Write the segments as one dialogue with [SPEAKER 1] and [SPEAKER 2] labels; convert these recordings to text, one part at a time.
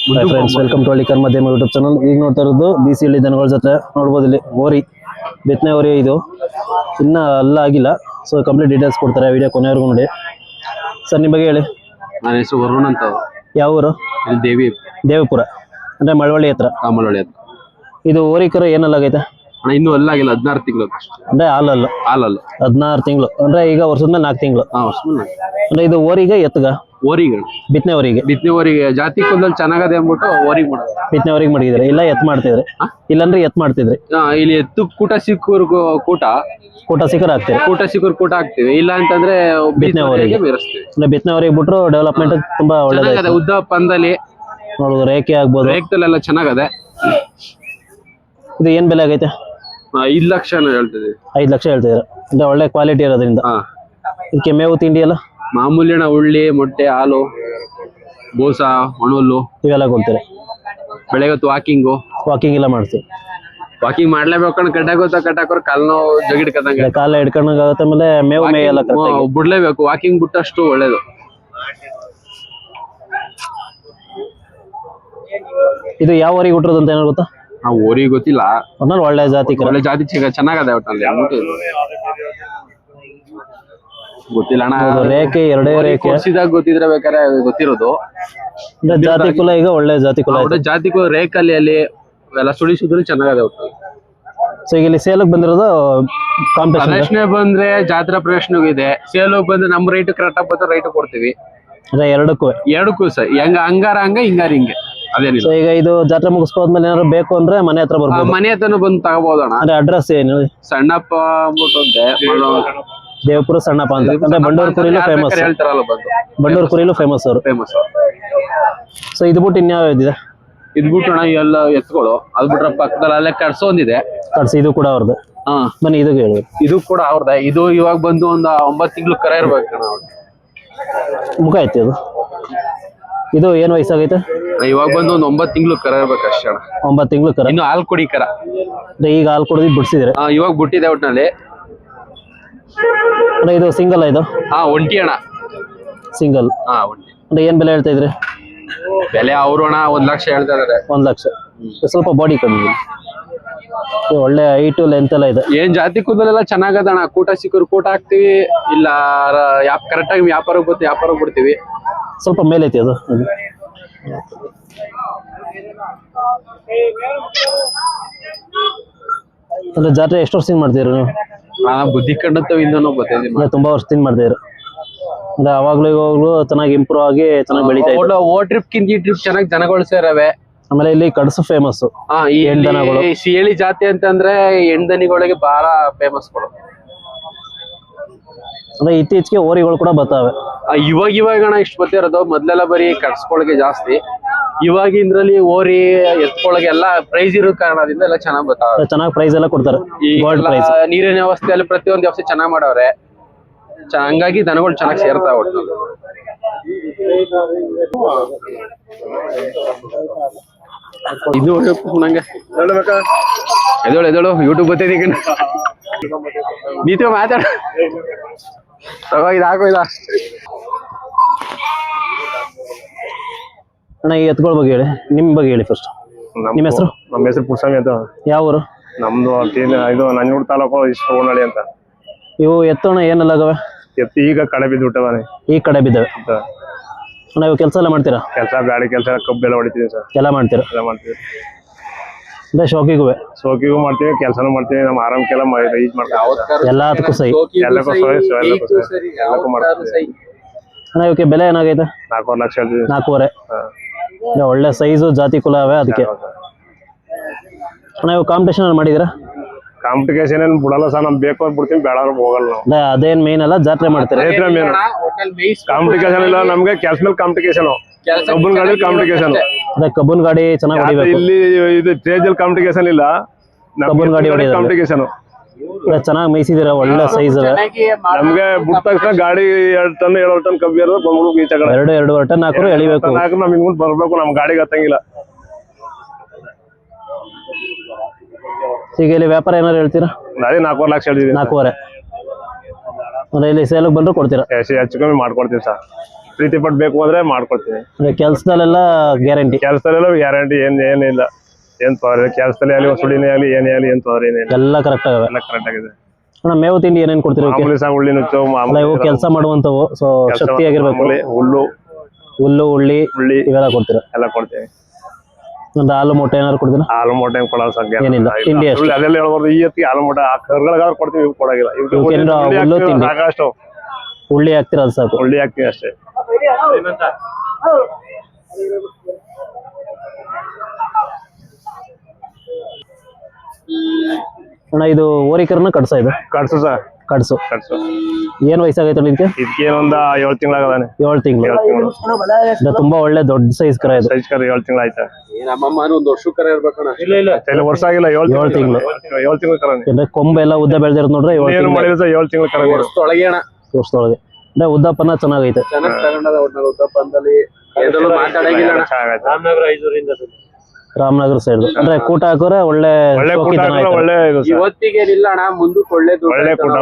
[SPEAKER 1] Friends, welcome to ಹಳ್ಳಿ ಕರ್ಮಧ್ಯಮ YouTube channel. ಈಗ ನೋಡ್ತಾ ಇರೋದು BC ಹಳ್ಳಿ ದನಗಳ ಜೊತೆ ನೋಡ್ಬೋದು. ಇಲ್ಲಿ ಓರಿ ಬಿತ್ತನೆ ಓರಿ ಇದು ಇನ್ನ ಅಲ್ಲ ಆಗಿಲ್ಲ. ಸೊ ಕಂಪ್ಲೀಟ್ ಡೀಟೇಲ್ಸ್ ಕೊಡ್ತಾರೆ, ವಿಡಿಯೋ ಕೊನೆವರೆಗೂ ನೋಡಿ. ಸರ್ ನಿಮ್ಮ ಬಗ್ಗೆ ಹೇಳಿ.
[SPEAKER 2] ನನ್ನ ಹೆಸರು ವರುಣ್ ಅಂತ. ಯಾವ
[SPEAKER 1] ಊರು? ದೇವಿಪುರ ಅಂದ್ರೆ ಮಳವಳ್ಳಿ ಹತ್ರ.
[SPEAKER 2] ಮಳವಳ್ಳಿ ಹತ್ರ.
[SPEAKER 1] ಇದು ಓರಿ ಕರ ಏನಲ್ಲಾಗೈತೆ?
[SPEAKER 2] ಇನ್ನೂ ಅಲ್ಲಾಗಿಲ್ಲ, 16 ತಿಂಗಳು
[SPEAKER 1] ಅಂದ್ರೆ ಹಾಲಲ್ಲ 16 ತಿಂಗಳು ಅಂದ್ರೆ ಈಗ ವರ್ಷದ ಮೇಲೆ 4 ತಿಂಗಳು. ಅಂದ್ರೆ ಇದು ಓರಿಗೆ ಎತ್ತಗ
[SPEAKER 2] ಓರಿಗಳು
[SPEAKER 1] ಬಿತ್ತನೆ
[SPEAKER 2] ಓರಿಗೆ ಜಾತಿ ಕುಲದಲ್ಲಿ ಚೆನ್ನಾಗದೆ ಅಂದ್ಬಿಟ್ಟು ಓರಿಗೆ ಮಾಡೋದು.
[SPEAKER 1] ಬಿತ್ತನೆ ಓರಿಗೆ ಮಾಡಿದ್ರೆ ಇಲ್ಲ ಎತ್ ಮಾಡ್ತಿದ್ರಿ? ಇಲ್ಲಾಂದ್ರೆ ಎತ್ ಮಾಡ್ತಿದ್ರಿ.
[SPEAKER 2] ಇಲ್ಲಿ ಎತ್ತು ಕೂಟ ಸಿಕ್ಕೂರ್ ಕೂಟ ಸಿಕ್ಕೂರ್ ಕೂಟ ಹಾಕ್ತಿವಿ. ಇಲ್ಲ ಅಂತಂದ್ರೆ
[SPEAKER 1] ಬಿತ್ತನೆ ಓರಿಗೆ ಅಂದ್ರೆ ಬಿತ್ತನೆ ಓರಿಗೆ ಬಿಟ್ರು ಡೆವಲಪ್ಮೆಂಟ್ ತುಂಬಾ ಒಳ್ಳೆದಾಗಿದೆ.
[SPEAKER 2] ಉದ್ದ ಪಂದಲ್ಲಿ
[SPEAKER 1] ನೋಡುದು ರೇಖೆ ಆಗ್ಬೋದು,
[SPEAKER 2] ರೇಖದಲ್ಲೆಲ್ಲ ಚೆನ್ನಾಗದೆ.
[SPEAKER 1] ಇದು ಏನ್ ಬೆಲೆ ಆಗೈತೆ?
[SPEAKER 2] 5 ಲಕ್ಷ ಹೇಳ್ತಿದ್ವಿ.
[SPEAKER 1] 5 ಲಕ್ಷ ಹೇಳ್ತಿದ್ರ ಅಂದ್ರೆ ಒಳ್ಳೆ ಕ್ವಾಲಿಟಿ ಇರೋದ್ರಿಂದ. ಇದಕ್ಕೆ ಮೇವು ತಿಂಡಿ ಎಲ್ಲ
[SPEAKER 2] ಮಾಮೂಲಿ ಉಳ್ಳಿ, ಮೊಟ್ಟೆ, ಹಾಲು, ಬೋಸ, ಒಣಹುಲ್ಲು
[SPEAKER 1] ಇವೆಲ್ಲ ಕೊಡ್ತೀರಿ.
[SPEAKER 2] ಬೆಳಗ್ಗೆ ಹೊತ್ತು
[SPEAKER 1] ವಾಕಿಂಗ್ ಎಲ್ಲ ಮಾಡ್ತೀವಿ.
[SPEAKER 2] ವಾಕಿಂಗ್ ಮಾಡ್ಲೇಬೇಕು. ಕಟ್ಟಾಕೋರ್ ಕಾಲ್ ನೋವು ಜಗಿಡ್ಕದಂಗೆ,
[SPEAKER 1] ಕಾಲ ಹಿಡ್ಕೊಂಡಾಗುತ್ತೆ. ಆಮೇಲೆ ಮೇವು ಮೇಯೆಲ್ಲ
[SPEAKER 2] ಬಿಡ್ಲೇಬೇಕು. ವಾಕಿಂಗ್ ಬಿಟ್ಟಷ್ಟು ಒಳ್ಳೇದು.
[SPEAKER 1] ಇದು ಯಾವ ಊರಿಗೆ ಹುಟ್ಟಿರೋದು ಅಂತ ಏನೋ ಗೊತ್ತಾ?
[SPEAKER 2] ಊರಿಗೆ ಗೊತ್ತಿಲ್ಲ.
[SPEAKER 1] ಒಳ್ಳೆ ಜಾತಿ
[SPEAKER 2] ಚೆನ್ನಾಗದೆ ಒಟ್ಟಲ್ಲಿ ಗೊತ್ತಿಲ್ಲ ಅಣ್ಣ.
[SPEAKER 1] ರೇಖೆ ಎರಡೇ ರೇಖೆ
[SPEAKER 2] ಗೊತ್ತಿದ್ರೆ ಬೇಕಾದ್ರೆ ಗೊತ್ತಿರೋದು.
[SPEAKER 1] ಜಾತಿ ಕುಲ ಈಗ ಒಳ್ಳೆ ಜಾತಿ ಕುಲ.
[SPEAKER 2] ಜಾತಿ ಕುಲ ರೇಖಲ್ಲಿ ಅಲ್ಲಿ ಎಲ್ಲ ಸುಳಿಸಿದ್ರು ಚೆನ್ನಾಗದೆ ಒಟ್ಟು.
[SPEAKER 1] ಸೊ ಈಗ ಇಲ್ಲಿ ಸೇಲಕ್ಕೆ ಬಂದಿರೋದು
[SPEAKER 2] ಪ್ರದರ್ಶನ ಬಂದ್ರೆ ಜಾತ್ರಾ ಪ್ರದರ್ಶನ ಇದೆ. ಸೇಲಕ್ಕೆ ಬಂದ್ರೆ ನಮ್ ರೈಟ್ ಕರೆಕ್ಟ್ ಆಗಿ ರೈಟ್ ಕೊಡ್ತೀವಿ. ಎರಡಕ್ಕೂ ಸರ್. ಹಂಗಾರ ಹಿಂಗಾರ ಹಿಂಗೆ ಅದೇನಿಲ್ಲ.
[SPEAKER 1] ಈಗ ಇದು ಜಾತ್ರೆ ಮುಗಿಸ್ಕೋದ್ಮೇಲೆ ಏನಾದ್ರು ಬೇಕು ಅಂದ್ರೆ ಮನೆ ಹತ್ರ ಬರ್ಬೋದು.
[SPEAKER 2] ಮನೆ ಹತ್ರನೂ ಬಂದು ತಗೋಬಹುದಣ್ಣ.
[SPEAKER 1] ಅಂದ್ರೆ ಅಡ್ರೆಸ್ ಏನು?
[SPEAKER 2] ಸಣ್ಣಪ್ಪ ಅಂದ್ಬಿಟ್ಟು
[SPEAKER 1] ದೇವಪುರ ಸಣ್ಣಪ್ಪ ಅಂತ. ಅಂದ್ರೆ ಬಂಡೂರು ಕುರಿಲು ಫೇಮಸ್. ಬಂಡೂರು ಕುರಿಲು ಫೇಮಸ್ ಅವರು. ಸೊ ಇದು ಬಿಟ್ಟು ಇನ್ಯಾವ ಇದೆ?
[SPEAKER 2] ಇದು ಬಿಟ್ಟು ಅಣ್ಣ ಎಲ್ಲ ಎತ್ಕೊಳ್ಳು. ಅದ್ ಬಿಟ್ರೆ ಪಕ್ಕದಲ್ಲಿ ಅಲ್ಲೇ ಕಡ್ಸೋ ಒಂದಿದೆ.
[SPEAKER 1] ಇದು ಕೂಡ ಅವ್ರದ್ದು. ಬನ್ನಿ ಇದು ಹೇಳಿ.
[SPEAKER 2] ಇದು ಕೂಡ ಅವ್ರದ್ದೆ. ಇದು ಇವಾಗ ಬಂದು ಒಂದು 9 ತಿಂಗಳು ಕರ ಇರ್ಬೇಕು.
[SPEAKER 1] ಮುಖ ಐತಿ ಅದು. ಇದು ಏನ್ ವಯಸ್ಸಾಗೈತೆ?
[SPEAKER 2] ಇವಾಗ ಬಂದು ಒಂದು 9 ತಿಂಗಳು ಕರ ಇರ್ಬೇಕು ಅಷ್ಟೇ ಅಣ್ಣ.
[SPEAKER 1] 9 ತಿಂಗಳು ಕರ.
[SPEAKER 2] ಇನ್ನು ಹಾಲು ಕುಡಿ ಕರ.
[SPEAKER 1] ಈಗ ಹಾಲು ಕುಡಿದ್ ಬಿಡ್ಸಿದ್ರೆ?
[SPEAKER 2] ಇವಾಗ ಬಿಟ್ಟಿದೆ ಒಟ್ಟಿನಲ್ಲಿ.
[SPEAKER 1] ಇದು ಸಿಂಗಲ್ ಇದು?
[SPEAKER 2] ಒಂಟಿ ಅಣ್ಣ.
[SPEAKER 1] ಸಿಂಗಲ್.
[SPEAKER 2] ಒಂಟಿ.
[SPEAKER 1] ಅಂದ್ರೆ ಏನ್ ಬೆಲೆ ಹೇಳ್ತಾ ಇದ್ರಿ?
[SPEAKER 2] ಬೆಲೆ ಅವರು ಅಣ್ಣ 1 ಲಕ್ಷ ಹೇಳ್ತಾ ಇದಾರೆ.
[SPEAKER 1] 1 ಲಕ್ಷ. ಸ್ವಲ್ಪ ಬಾಡಿ ಕಮ್ಮಿ, ಒಳ್ಳೆ ಹೈಟ್ ಲೆಂತ್ ಎಲ್ಲ ಇದೆ.
[SPEAKER 2] ಏನ್ ಜಾತಿ ಕೂದಲೆಲ್ಲ ಚೆನ್ನಾಗದಣ್ಣ. ಕೂಟ ಸಿಕ್ಕರು ಕೂಟ ಹಾಕ್ತಿವಿ. ಇಲ್ಲ ಕರೆಕ್ಟ್ ಆಗಿ ವ್ಯಾಪಾರ ಬಿಡ್ತೀವಿ.
[SPEAKER 1] ಸ್ವಲ್ಪ ಮೇಲೆ ಐತಿ ಅದು. ಅಂದ್ರೆ ಜಾತ್ರೆ ಎಷ್ಟು ವರ್ಷದಿಂದ ಮಾಡ್ತೀರಿ ನೀವು?
[SPEAKER 2] ಬುದ್ಧಿ ಕಂಡಂತವ್ ಇನ್ನೂ ಗೊತ್ತಿದೆ.
[SPEAKER 1] ತುಂಬಾ ವರ್ಷದಿಂದ ಮಾಡ್ತೀರಿ. ಅಂದ್ರೆ ಅವಾಗ್ಲೂ ಇವಾಗ್ಲೂ ಚೆನ್ನಾಗಿ ಇಂಪ್ರೂವ್ ಆಗಿ ಚೆನ್ನಾಗಿ ಬೆಳೀತಾ ಇದೆ.
[SPEAKER 2] ಓ ಟ್ರಿಪ್ ಕಿಂತ ಈ ಟ್ರಿಪ್ ಚೆನ್ನಾಗಿ ಜನಗಳು ಸೇರವೆ.
[SPEAKER 1] ಆಮೇಲೆ ಇಲ್ಲಿ ಕಡಸು ಫೇಮಸ್.
[SPEAKER 2] ಸಿಹಳಿ ಜಾತಿ ಅಂತಂದ್ರೆ ಹೆಣ್ದನಿಗಳಿಗೆ ಬಹಳ ಫೇಮಸ್ ಗಳು.
[SPEAKER 1] ಅಂದ್ರೆ ಇತ್ತೀಚೆಗೆ ಓರಿಗಳು ಕೂಡ ಬರ್ತಾವೆ.
[SPEAKER 2] ಇವಾಗ ಅಣ್ಣ ಇಷ್ಟು ಬರ್ತಿರೋದು. ಮೊದ್ಲೆಲ್ಲ ಬರೀ ಕಟ್ಸ್ಕೊಳಗೆ ಜಾಸ್ತಿ. ಇವಾಗಿಂದ್ರಲ್ಲಿ ಓರಿ ಎತ್ಕೊಳಗೆ ಎಲ್ಲ ಪ್ರೈಸ್ ಇರೋ ಕಾರಣದಿಂದ ಎಲ್ಲ ಚೆನ್ನಾಗ್ ಬರ್ತಾವೆ.
[SPEAKER 1] ಚೆನ್ನಾಗಿ ಪ್ರೈಸ್ ಎಲ್ಲ ಕೊಡ್ತಾರೆ.
[SPEAKER 2] ನೀರಿನ ವ್ಯವಸ್ಥೆಯಲ್ಲಿ ಪ್ರತಿಯೊಂದು ವ್ಯವಸ್ಥೆ ಚೆನ್ನಾಗ್ ಮಾಡವ್ರೆ. ಹಂಗಾಗಿ ದನಗಳು ಚೆನ್ನಾಗಿ ಸೇರ್ತಾವ. ಒಟ್ಟು ಇದು ನಂಗೆ ಎದೋಳು ಯೂಟ್ಯೂಬ್ ಗೊತ್ತಿದೆ. ಈಗ ನೀತಿ ಮಾತಾಡ ತಗೋ. ಹಾಕೋ ಇದ
[SPEAKER 1] ಅಣ್ಣ. ಈ ಎತ್ಗಳ ಬಗ್ಗೆ ಹೇಳಿ, ನಿಮ್ ಬಗ್ಗೆ ಹೇಳಿ ಫಸ್ಟ್. ನಿಮ್ಮ ಹೆಸರು?
[SPEAKER 3] ನಮ್ಮ ಹೆಸರು ಪುರುಷಾಮಿ ಅಂತ.
[SPEAKER 1] ಯಾವ ಊರು?
[SPEAKER 3] ನಮ್ದು ಇದು ನಂಜನಗೂಡು ತಾಲೂಕು ಸೋನಹಳ್ಳಿ ಅಂತ.
[SPEAKER 1] ಇವು ಎತ್ತೋಣ ಏನೆಲ್ಲಾಗವೆ?
[SPEAKER 3] ಎತ್ತು ಈಗ ಕಡೆ ಬಿದ್ದುಬಿಟ್ಟವನೆ.
[SPEAKER 1] ಈ ಕಡೆ ಬಿದ್ದಾವೆ. ಅಣ್ಣ ಇವು ಕೆಲಸ ಎಲ್ಲ ಮಾಡ್ತೀರಾ?
[SPEAKER 3] ಕೆಲಸ ಗಾಡಿ ಕೆಲಸ ಕಬ್ಬೆಲ್ಲ ಹೊಡಿತೀವಿ ಸರ್.
[SPEAKER 1] ಎಲ್ಲ ಮಾಡ್ತೀರಾ?
[SPEAKER 3] ಎಲ್ಲ ಮಾಡ್ತೀವಿ.
[SPEAKER 1] ಅಂದ್ರೆ ಶೋಕಿಗೂ
[SPEAKER 3] ಮಾಡ್ತೀವಿ, ಕೆಲಸನೂ ಮಾಡ್ತೀವಿ. ನಮ್ಮ ಆರಾಮಕ್ಕೆಲ್ಲ ಯೂಸ್ ಮಾಡ್ತೀವಿ.
[SPEAKER 1] ಎಲ್ಲದಕ್ಕೂ ಸಹಿ.
[SPEAKER 3] ಎಲ್ಲಕ್ಕೂ ಮಾಡ್ತೀವಿ.
[SPEAKER 1] ಅಣ್ಣ ಇವಕ್ಕೆ ಬೆಲೆ ಏನಾಗೈತೆ?
[SPEAKER 3] 4 ಲಕ್ಷ ಹೇಳ್ತೀವಿ.
[SPEAKER 1] 4.5. ಒಳ್ಳೆ ಸೈಜು ಜಾತಿ ಕುಲ ಅವೆ ಅದಕ್ಕೆ. ಅಣ್ಣ ಇವು ಕಾಂಪಿಟೇಷನ್ ಮಾಡಿದಿರಾ?
[SPEAKER 3] ಕಾಂಪಿಟೇಷನ್ ಏನ್ ಬಿಡಲ್ಲ ಸರ್. ನಮ್ ಬೇಕು ಬಿಡ್ತೀವಿ, ಬೇಡ ಹೋಗಲ್ಲ ನಾವು.
[SPEAKER 1] ಅದೇನ್ ಮೇನ್ ಅಲ್ಲ, ಜಾತ್ರೆ ಮಾಡ್ತಾರೆ.
[SPEAKER 3] ಕಾಂಪಿಟೇಷನ್ ಇಲ್ಲ ನಮ್ಗೆ. ಕೆಲಸ ಮೇಲೆ ಕಾಂಪಿಟೇಷನ್. ಕಬ್ಬನ್ ಗಾಡಿ ಕಾಂಪಿಟೇಷನ್.
[SPEAKER 1] ಕಬ್ಬನ್ ಗಾಡಿ ಚೆನ್ನಾಗಿ
[SPEAKER 3] ಇಲ್ಲಿ ಇದು ಸ್ಟೇಜ್ ಅಲ್ಲಿ ಕಾಂಪಿಟೇಷನ್ ಇಲ್ಲ.
[SPEAKER 1] ಕಬ್ಬನ್ ಗಾಡಿ
[SPEAKER 3] ಕಾಂಪಿಟೇಷನ್
[SPEAKER 1] ಚೆನ್ನಾಗಿ ಮೇಯಿಸಿದಿರ. ಒಳ್ಳೆ ಸೈಜ್ ಅವೆ.
[SPEAKER 3] ನಮ್ಗೆ ಬಿಟ್ಟ ತಕ್ಷಣ ಗಾಡಿ 2 ಟನ್ 7 ಟನ್ ಕಬ್ಬಿ ಇರೋದು ಬಂದ್ಬಿಡು. ಈಚೆ ಕಡೆ
[SPEAKER 1] 2.5 ಟನ್ ಹಾಕಿದ್ರು ಎಳಿಬೇಕು.
[SPEAKER 3] ನಮ್ ಹಿಂಗ್ ಬರ್ಬೇಕು. ನಮ್ ಗಾಡಿಗೆ ಹತ್ತಂಗಿಲ್ಲ.
[SPEAKER 1] ಈಗ ಇಲ್ಲಿ ವ್ಯಾಪಾರ ಏನಾರು ಹೇಳ್ತೀರಾ?
[SPEAKER 3] ಅದೇ 4 ಲಕ್ಷ ಹೇಳ್ತೀವಿ.
[SPEAKER 1] 4.5. ಅಂದ್ರೆ ಇಲ್ಲಿ ಸೇಲಿಗೆ ಬಂದ್ರು ಕೊಡ್ತೀರಾ?
[SPEAKER 3] ಹೆಚ್ಚು ಕಮ್ಮಿ ಮಾಡ್ಕೊಡ್ತೀವಿ ಸರ್. ಪ್ರೀತಿ ಪಟ್ಟು ಬೇಕು ಅಂದ್ರೆ ಮಾಡ್ಕೊಡ್ತೀನಿ.
[SPEAKER 1] ಅಂದ್ರೆ ಕೆಲ್ಸದಲ್ಲೆಲ್ಲ ಗ್ಯಾರಂಟಿ?
[SPEAKER 3] ಕೆಲಸದಲ್ಲೆಲ್ಲ ಗ್ಯಾರಂಟಿ, ಏನಿಲ್ಲ, ಏನ್ ತೊಂದ್ರೆ ಕೆಲಸದಲ್ಲಿ ಆಗಲಿ ಸುಳಿನೇ ಆಗಲಿ ಏನೇ ಆಗಲಿ ಏನ್ ತೊಂದ್ರೆ ಏನಿಲ್ಲ,
[SPEAKER 1] ಎಲ್ಲ ಕರೆಕ್ಟ್ ಆಗವೆ.
[SPEAKER 3] ಎಲ್ಲ ಕರೆಕ್ಟ್ ಆಗಿದೆ.
[SPEAKER 1] ಅಣ್ಣ ಮೇವು ತಿಂಡಿ ಏನೇನ್ ಕೊಡ್ತೀರಿ?
[SPEAKER 3] ಮಾಮೂಲಿ ಸಹ ಉಳ್ಳಿ ನುಚ್ಚು,
[SPEAKER 1] ಅಲ್ಲ ಇವು ಕೆಲಸ ಮಾಡುವಂತವು, ಸೊ ಶಕ್ತಿ ಆಗಿರ್ಬೇಕು. ಹುಲ್ಲು ಉಳ್ಳಿ ಇವೆಲ್ಲ ಕೊಡ್ತೀರಾ?
[SPEAKER 3] ಎಲ್ಲ ಕೊಡ್ತೀವಿ.
[SPEAKER 1] ಒಂದು ಹಾಲು ಮೊಟ್ಟೆ ಏನಾದ್ರು ಕೊಡ್ತೀರಾ?
[SPEAKER 3] ಹಾಲು ಮೊಟ್ಟೆ ಕೊಡೋ ಸಂಖ್ಯೆ
[SPEAKER 1] ಏನಿಲ್ಲ, ತಿಂಡಿ ಅಷ್ಟೇ.
[SPEAKER 3] ಅದೆಲ್ಲ ಹೇಳ್ಬಾರ್ದು. ಈ ಎತ್ತಿಗೆ ಹಾಲು ಮೊಟ್ಟೆ ಕರ್ಗಳಿಗಾದ್ರು ಕೊಡ್ತೀವಿ, ಇವ್ ಕೊಡೋಗಿಲ್ಲ.
[SPEAKER 1] ಹುಲ್ಲು ತಿಂಡಿ
[SPEAKER 3] ಅಷ್ಟು
[SPEAKER 1] ಉಳ್ಳಿ ಹಾಕ್ತೀರಾ, ಅದು ಸಾಕು.
[SPEAKER 3] ಉಳ್ಳಿ ಹಾಕ್ತೀವಿ ಅಷ್ಟೇ.
[SPEAKER 1] ಅಣ್ಣ ಇದು ಓರಿಕರ್ನ ಕಡ್ಸ? ಇದು
[SPEAKER 3] ಕಡ್ಸು ಸರ್,
[SPEAKER 1] ಕಡ್ಸು.
[SPEAKER 3] ಕಡ್ಸು.
[SPEAKER 1] ಏನ್ ವಯಸ್ಸಾಗೈತೆ ಇದಕ್ಕೆ?
[SPEAKER 3] ಇದಕ್ಕೇನೊಂದ 7 ತಿಂಗಳಾಗದಾನೆ.
[SPEAKER 1] 7 ತಿಂಗಳು. ತುಂಬಾ ಒಳ್ಳೆ ದೊಡ್ಡ ಸೈಜ್ ಕರ ಇದು.
[SPEAKER 3] ಸೈಜ್ ಕರ 7 ತಿಂಗಳು ಆಯ್ತಾ?
[SPEAKER 2] ನಮ್ಮಮ್ಮನ ಒಂದು ವರ್ಷ ಕರ ಇರ್ಬೇಕಣ್ಣ.
[SPEAKER 3] ಇಲ್ಲ ವರ್ಷ ಆಗಿಲ್ಲ, 7 ತಿಂಗಳು. 7 ತಿಂಗಳು ಕರ.
[SPEAKER 1] ಅಂದ್ರೆ ಕೊಂಬೆಲ್ಲ ಉದ್ದ ಬೆಳೆದಿರೋದು ನೋಡ್ರೆ 7 ತಿಂಗಳು
[SPEAKER 3] ಮಾಡಿದ್ರೆ 7 ತಿಂಗಳು ಕರ.
[SPEAKER 2] ವರ್ಷದೊಳಗೆ ಅಣ್ಣ,
[SPEAKER 1] ವರ್ಷದೊಳಗೆ. ಅಂದ್ರೆ ಉದ್ದಪ್ಪನ ಚೆನ್ನಾಗೈತೆ.
[SPEAKER 2] ಚೆನ್ನಾಗಿ ತಗೊಂಡದ ಒಟ್ನಲ್ಲಿ ಉದ್ದಪ್ಪಂದಲ್ಲಿ ಮಾತಾಡಂಗಿಲ್ಲ ಅಣ್ಣ.
[SPEAKER 1] ರಾಮನಗರ ಸೈಡ್ ಅಂದ್ರೆ ಕೂಟ ಹಾಕೋರೆ ಒಳ್ಳೆ
[SPEAKER 3] ಕೂಟ ಒಳ್ಳೆ
[SPEAKER 2] ಇವತ್ತಿಗೇನಿಲ್ಲ ಅಣ್ಣ, ಮುಂದಕ್ಕೆ ಒಳ್ಳೆ
[SPEAKER 3] ಕೂಟ,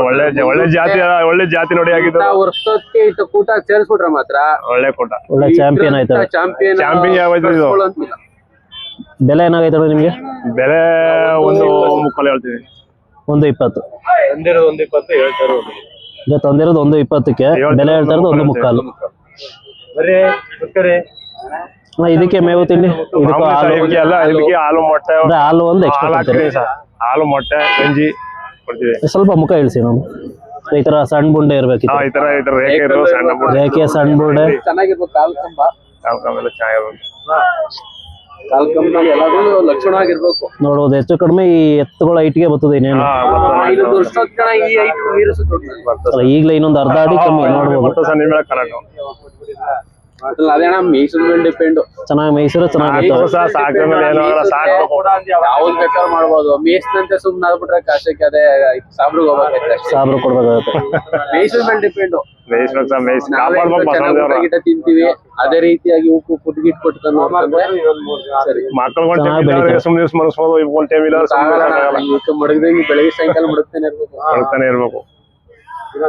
[SPEAKER 3] ಒಳ್ಳೆ ಜಾತಿ ನೋಡಿ ಆಗಿದ್ದು.
[SPEAKER 2] ವರ್ಷಕ್ಕೆ ಇತ್ತು ಕೂಟ ಸೇರಿಸ್ಬಿಟ್ರೆ ಮಾತ್ರ
[SPEAKER 3] ಒಳ್ಳೆ ಕೂಟ,
[SPEAKER 1] ಒಳ್ಳೆ ಚಾಂಪಿಯನ್ ಆಯ್ತು.
[SPEAKER 2] ಚಾಂಪಿಯನ್
[SPEAKER 3] ಯಾವ್ದು ಇದು?
[SPEAKER 1] ಬೆಲೆ ಏನಾಗೈತೆ ನಿಮ್ಗೆ?
[SPEAKER 3] ಬೆಲೆ 1.25 ಹೇಳ್ತೀವಿ.
[SPEAKER 1] 1.20.
[SPEAKER 3] 1.20 ಹೇಳ್ತಾರೆ.
[SPEAKER 1] ತಂದಿರೋದು 1.20ಕ್ಕೆ, ಬೆಲೆ ಹೇಳ್ತಾ ಇರೋದು 1.25. ಇದಕ್ಕೆ ಮೇವು ತಿಂಡಿ? ಇದಕ್ಕೆ
[SPEAKER 3] ಹಾಲು ಮೊಟ್ಟೆ,
[SPEAKER 1] ಹಾಲು ಒಂದು ಎಕ್ಸ್ಟ್ರಾ.
[SPEAKER 3] ಹಾಲು ಮೊಟ್ಟೆ ಗಂಜಿ ಕೊಡ್ತೀವಿ.
[SPEAKER 1] ಸ್ವಲ್ಪ ಮುಖ ಇಳಿಸಿ ನಾವು. ಈ ತರ ಸಣ್ಣ ಬುಂಡೆ ಇರ್ಬೇಕು. ರೇಖೆ ಸಣ್ಣ ಬುಂಡೆ
[SPEAKER 2] ಚೆನ್ನಾಗಿರ್ಬೇಕು. ಲಕ್ಷಣ ಆಗಿರ್ಬೇಕು.
[SPEAKER 1] ನೋಡ್ಬೋದು ಹೆಚ್ಚು ಕಡಿಮೆ ಈ ಎತ್ತುಗಳ ಹೈಟ್ಗೆ ಬರ್ತದೆ. ಇನ್ನೇನು ಈಗಲೇ ಇನ್ನೊಂದು ಅರ್ಧ ಅಡಿ ಕಮ್ಮಿ ನೋಡ್ಬೋದು.
[SPEAKER 2] ಅದೇಣ ಮೈಸೂರು ಮೇಲೆ ಡಿಪೆಂಡ್.
[SPEAKER 1] ಚೆನ್ನಾಗಿ ಮೈಸೂರು ಚೆನ್ನಾಗಿ
[SPEAKER 2] ಯಾವ್ದು ಬೇಕಾದ್ರೂ ಮಾಡ್ಬೋದು. ಮೇಯ್ಸಿನಂತೆ ಸುಮ್ನೆ ಆಗ್ಬಿಟ್ರೆ ಕಷ್ಟಕ್ಕೆ ಅದೇ ಸಾಬ್ರಿಗೆ ಹೋಗ್ಬೇಕು,
[SPEAKER 1] ಸಾಬ್ರು ಕೊಡ್ಬೇಕಾಗತ್ತೆ.
[SPEAKER 2] ಮೈಸೂರು ಮೇಲೆ ಡಿಪೆಂಡ್. ಗಿಡ ತಿಂತೀವಿ, ಅದೇ ರೀತಿಯಾಗಿ ಉಪ್ಪು ಪುಟ್ಗಿಟ್ ಕೊಟ್ಕೊಂಡು ಮಡಗದಂಗೆ ಬೆಳಗ್ಗೆ ಸಾಯಂಕಾಲ ಮಡಗ್ತಾನೆ ಇರ್ಬೇಕು.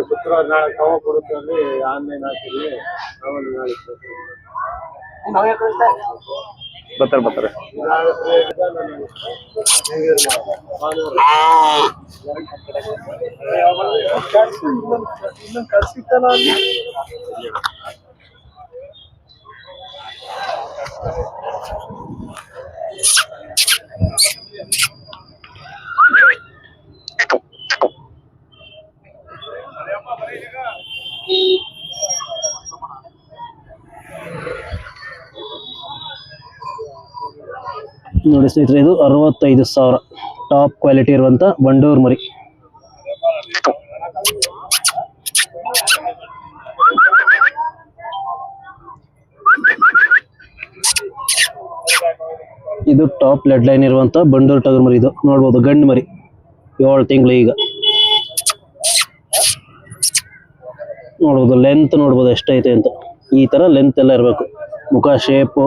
[SPEAKER 2] ಶುಕ್ರವಾರ ನಾಳೆ ಕವ ಕೊಡುತ್ತೆ ಆನ್ಲೈನ್ ಹಾಕಿದ್ವಿ.
[SPEAKER 3] ಬರ್ತಾರೆ.
[SPEAKER 1] ನೋಡಿ ಸ್ನೇಹಿತರೆ, ಇದು 65,000 ಟಾಪ್ ಕ್ವಾಲಿಟಿ ಇರುವಂತ ಬಂಡೂರ್ ಮರಿ. ಇದು ಟಾಪ್ ಲೆಡ್ ಲೈನ್ ಇರುವಂತ ಬಂಡೂರ್ ಟಗರ್ ಮರಿ. ಇದು ನೋಡ್ಬೋದು ಗಂಡು ಮರಿ, 7 ತಿಂಗಳು. ಈಗ ನೋಡ್ಬೋದು ಲೆಂತ್ ನೋಡ್ಬೋದು ಎಷ್ಟೈತೆ ಅಂತ. ಈ ತರ ಲೆಂತ್ ಎಲ್ಲ ಇರಬೇಕು, ಮುಖ ಶೇಪು.